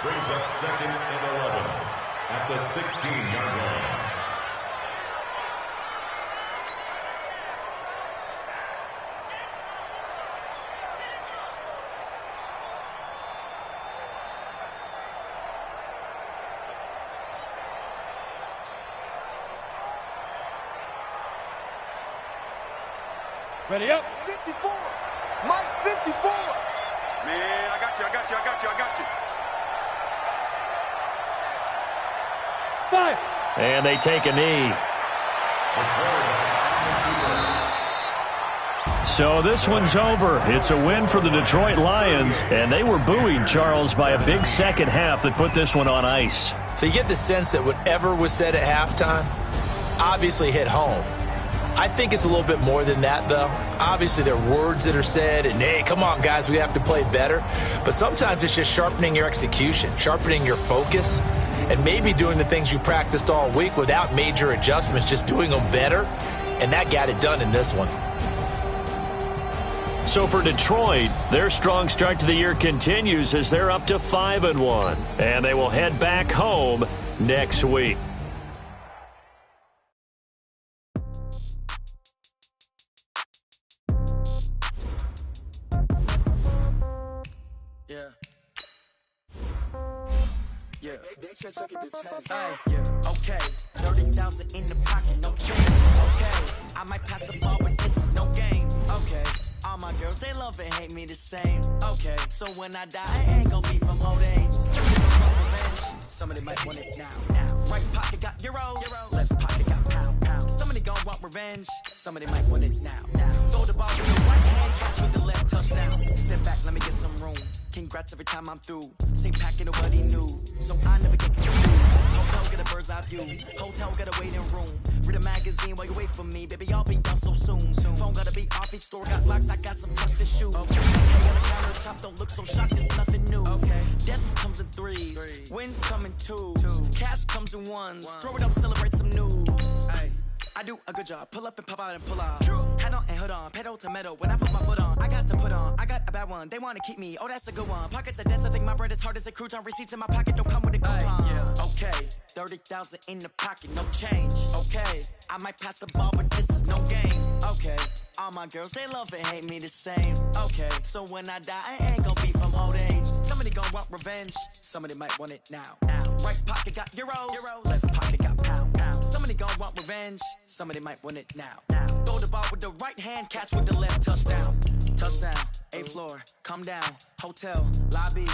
Brings up 2nd and 11 at the 16-yard line. Ready up. 54. Mike 54. Man, I got you, I got you, I got you, I got you. Fire. And they take a knee. So this one's over. It's a win for the Detroit Lions, and they were buoyed, Charles, by a big second half that put this one on ice. So you get the sense that whatever was said at halftime obviously hit home. I think it's a little bit more than that, though. Obviously, there are words that are said, and, hey, come on, guys, we have to play better. But sometimes it's just sharpening your execution, sharpening your focus, and maybe doing the things you practiced all week without major adjustments, just doing them better. And that got it done in this one. So for Detroit, their strong start to the year continues as they're up to 5-1. And they will head back home next week. Okay, 30,000 in the pocket, no change. Okay, I might pass the ball, but this is no game. Okay, all my girls, they love and hate me the same. Okay, so when I die, I ain't gonna be from old age. Somebody might want it now. Right pocket got euros, left pocket got pound. Somebody gon' want revenge. Somebody might want it now. Throw the ball with the right hand, catch with the left touchdown. Step back, let me get some room. Congrats every time I'm through. Same packet, nobody knew, so I never get confused. Hotel get a bird's eye view. Hotel got a waiting room. Read a magazine while you wait for me, baby. I'll be done so soon. Phone gotta be off. Each store got locks. I got some trusted shoes. Okay, on the countertop, don't look so shocked. It's nothing new. Okay, death comes in threes. Wins come in twos. Cash comes in ones. Throw it up, celebrate some news. Ay. I do a good job. Pull up and pop out and pull out. Head on and hood on. Pedal to metal. When I put my foot on, I got to put on. I got a bad one. They want to keep me. Oh, that's a good one. Pockets are dense. I think my bread is hard as a crouton. Receipts in my pocket don't come with a coupon. Yeah. Okay. 30,000 in the pocket. No change. Okay. I might pass the ball, but this is no game. Okay. All my girls, they love and hate me the same. Okay. So when I die, I ain't gonna be from old age. Somebody gonna want revenge. Somebody might want it now. Right pocket got euros. Left pocket got pound. Somebody gon' want revenge. Somebody might want it now. Throw the ball with the right hand, catch with the left touchdown. Touchdown, 8th floor, come down. Hotel, lobby.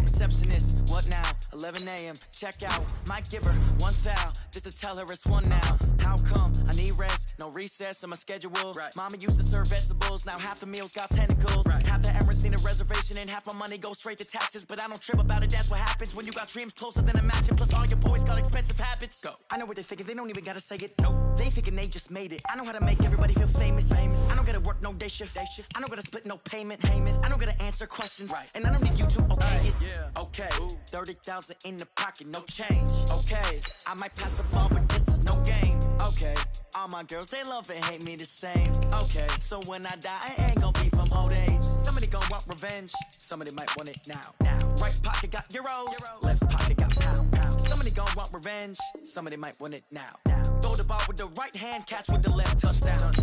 Receptionist, what now? 11 a.m. Check out. Might give her one foul just to tell her it's one now. How come? I need rest, no recess in my schedule. Right. Mama used to serve vegetables, now half the meals got tentacles. Right. Half the errands need a reservation and half my money goes straight to taxes. But I don't trip about it, that's what happens when you got dreams closer than a mansion. Plus all your boys got expensive habits. Go. I know what they're thinking, they don't even gotta say it. Nope. They thinking they just made it. I know how to make everybody feel famous. I don't gotta work no day shift. I don't gotta split no payment. I don't gotta answer questions. Right. And I don't need you to okay it. Yeah. Okay, 30,000 in the pocket, no change. Okay, I might pass the ball, but this is no game. Okay, all my girls, they love and hate me the same. Okay, so when I die, I ain't gonna be from old age. Somebody gon' want revenge. Somebody might want it now. Right pocket got euros. Left pocket got pound. Somebody gon' want revenge. Somebody might want it now. Throw the ball with the right hand, catch with the left touchdown.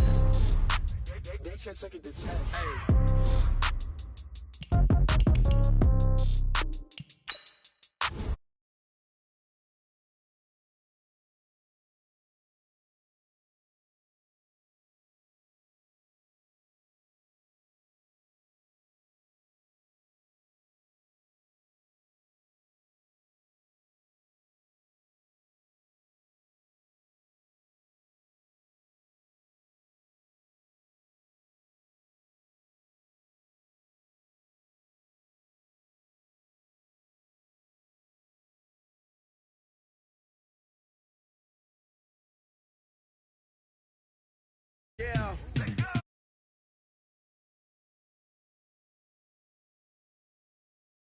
They should take it to 10. Hey. Yeah.